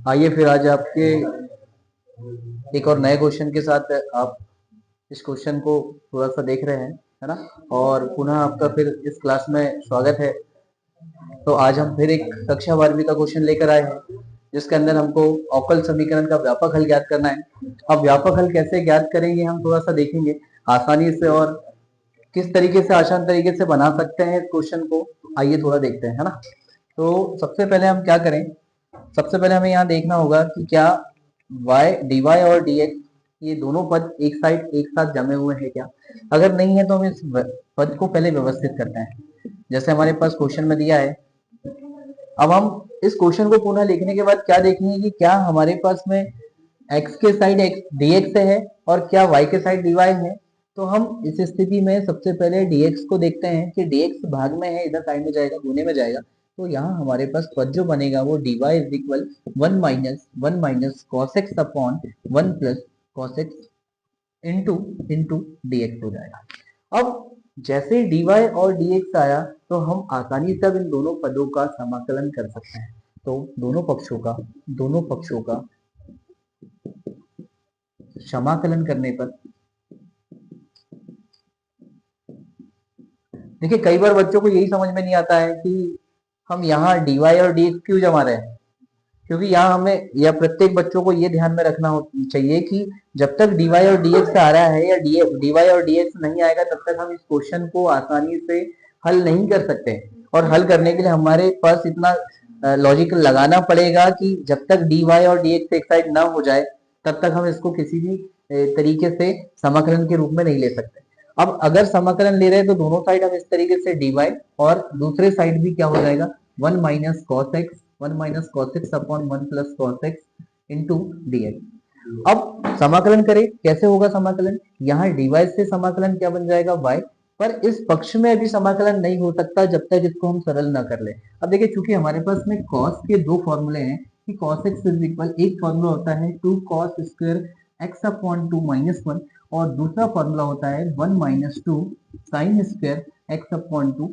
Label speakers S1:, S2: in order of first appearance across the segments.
S1: आइए फिर आज आपके एक और नए क्वेश्चन के साथ आप इस क्वेश्चन को थोड़ा सा देख रहे हैं, है ना। और पुनः आपका फिर इस क्लास में स्वागत है। तो आज हम फिर एक कक्षा 12वीं का क्वेश्चन लेकर आए हैं, जिसके अंदर हमको अवकल समीकरण का व्यापक हल ज्ञात करना है। अब व्यापक हल कैसे ज्ञात करेंगे हम थोड़ा सा देखेंगे आसानी से, और किस तरीके से आसान तरीके से बना सकते हैं इस क्वेश्चन को। आइए थोड़ा देखते हैं, है ना। तो सबसे पहले हम क्या करें, सबसे पहले हमें यहाँ देखना होगा कि क्या dy और dx ये दोनों पद एक साइड एक साथ जमे हुए हैं क्या। अगर नहीं है तो हम इस पद को पहले व्यवस्थित करते हैं, जैसे हमारे पास क्वेश्चन में दिया है। अब हम इस क्वेश्चन को पुनः लिखने के बाद क्या देखेंगे कि क्या हमारे पास में x के साइड dx है और क्या y के साइड dy है। तो हम इस स्थिति में सबसे पहले dx को देखते हैं कि dx भाग में है, इधर साइड में जाएगा, गुने में जाएगा। तो यहाँ हमारे पास पद जो बनेगा वो dy is equal 1 minus cos x upon 1 plus cos x into dx हो जाएगा। अब जैसे dy और dx आया तो हम आसानी से अब इन दोनों पदों का समाकलन कर सकते हैं। तो दोनों पक्षों का समाकलन करने पर देखिए, कई बार बच्चों को यही समझ में नहीं आता है कि हम यहाँ dy और dx क्यों जमा रहे हैं। क्योंकि यहाँ हमें या प्रत्येक बच्चों को ये ध्यान में रखना चाहिए कि जब तक dy और dx आ रहा है या dy और dx नहीं आएगा तब तक हम इस क्वेश्चन को आसानी से हल नहीं कर सकते। और हल करने के लिए हमारे पास इतना लॉजिक लगाना पड़ेगा कि जब तक dy और dx एक साइड ना हो जाए तब तक हम इसको किसी भी तरीके से समाकलन के रूप में नहीं ले सकते। अब अगर समाकलन ले रहे हैं तो दोनों साइड हम इस तरीके से dy और दूसरे साइड भी क्या हो जाएगा 1 minus cos x upon 1 plus cos x into dx। अब समाकलन करें, कैसे होगा समाकलन। यहाँ dy से समाकलन क्या बन जाएगा y, पर इस पक्ष में अभी समाकलन नहीं हो सकता जब तक इसको हम सरल ना कर ले। अब देखिए, चूंकि हमारे पास में cos के दो फॉर्मूले हैं कि cos x इज इक्वल, एक फॉर्मूला होता है 2 cos square x upon 2 minus 1 और दूसरा फॉर्मूला होता है 1 minus 2 sine square x upon 2।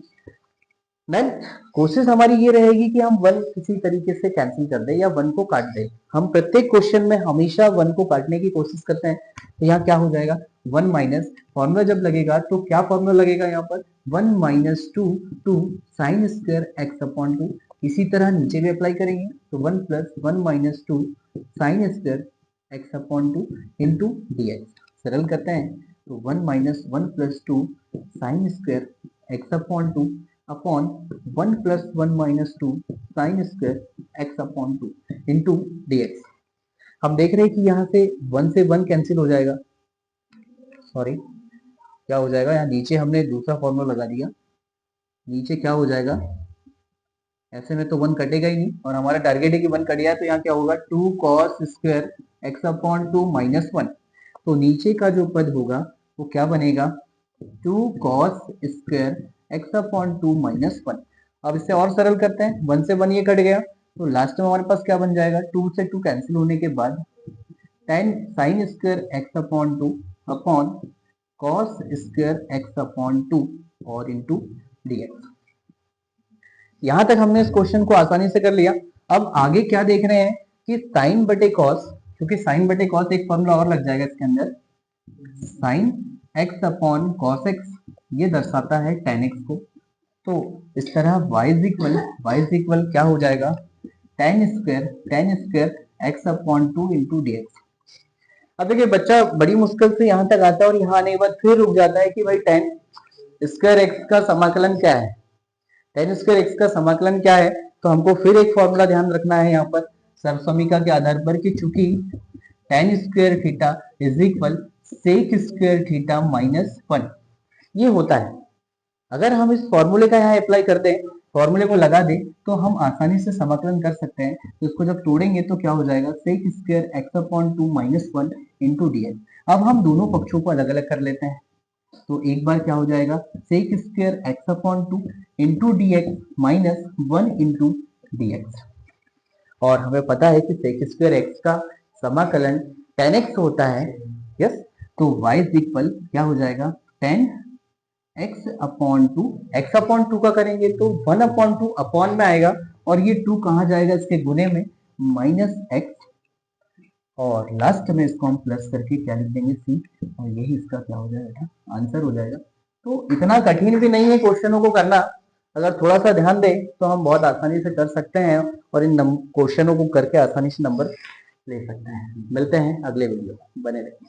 S1: Then कोशिश हमारी ये रहेगी कि हम वन किसी तरीके से कैंसिल कर दें या वन को काट दें। हम प्रत्येक क्वेश्चन में हमेशा वन को काटने की कोशिश करते हैं। तो यहाँ क्या हो जाएगा 1 माइनस फॉर्मूला जब लगेगा तो क्या फॉर्मूला लगेगा यहाँ पर 1 minus 2 sine square x upon 2। इसी तरह नीचे भी अप्लाई करेंगे तो 1 plus 1 minus 2 sine square x upon 2 into dx। सरल करते हैं तो 1 minus 1 plus 2 sine square x upon 2 upon 1 plus 1 minus 2 sine square x upon 2 into dx। हम देख रहे हैं कि यहाँ से 1 से 1 कैंसिल हो जाएगा, सॉरी क्या हो जाएगा, यहाँ नीचे हमने दूसरा फॉर्मूला लगा दिया, नीचे क्या हो जाएगा, ऐसे में तो 1 कटेगा ही नहीं और हमारा टारगेट है कि 1 कट गया। तो यहाँ क्या होगा 2 cos square x upon 2 minus 1। तो नीचे का जो पद होगा वो क्या बनेगा 2 cos square x upon 2 minus 1। अब इसे और सरल करते हैं, 1 से 1 ये कट गया तो लास्ट में हमारे पास क्या बन जाएगा 2 से 2 कैंसिल होने के बाद 10 sine square x upon 2 upon cos square x upon 2 और इंटू dx। यहां तक हमने इस क्वेश्चन को आसानी से कर लिया। अब आगे क्या देख रहे हैं कि साइन बटे कॉस, क्योंकि साइन बटे कॉस एक फॉर्मूला और लग जाएगा इसके अंदर, sine x upon cos x ये दर्शाता है tan x को। तो इस तरह y इज इक्वल क्या हो जाएगा tan square x upon 2 into dx। अब देखिए, बच्चा बड़ी मुश्किल से यहाँ तक आता है और यहाँ आने के बाद फिर रुक जाता है कि भाई tan स्क्वायर x का समाकलन क्या है, tan स्क्वायर x का समाकलन क्या है। तो हमको फिर एक फॉर्मूला ध्यान रखना है यहाँ पर सर्वसमीका के आधार पर कि चूंकि tan square theta is equal sec square theta minus 1 ये होता है। अगर हम इस फॉर्मूले का यहाँ अप्लाई कर दें, फॉर्मूले को लगा दें तो हम आसानी से समाकलन कर सकते हैं। तो इसको जब तोड़ेंगे तो क्या हो जाएगा sec square x upon 2 minus 1 into dx। अब हम दोनों पक्षों को अलग अलग कर लेते हैं। तो एक बार क्या हो जाएगा sec square x upon 2 into dx minus 1 into dx। और हमें पता है कि सेक स्क्वायर एक्स का समाकलन tan x होता है, यस। तो y इज इक्वल क्या हो जाएगा tan x upon 2, x upon 2 का करेंगे तो 1 अपॉन 2 अपॉन में आएगा और ये 2 कहाँ जाएगा इसके गुने में माइनस एक्स और लास्ट में इसको हम प्लस करके क्या लिख देंगे सी, और यही इसका क्या हो जाएगा आंसर हो जाएगा। तो इतना कठिन भी नहीं है क्वेश्चनों को करना, अगर थोड़ा सा ध्यान दें तो हम बहुत आसानी से कर सकते हैं और इन क्वेश्चनों को करके आसानी से नंबर ले सकते हैं। मिलते हैं अगले वीडियो, बने रहिए।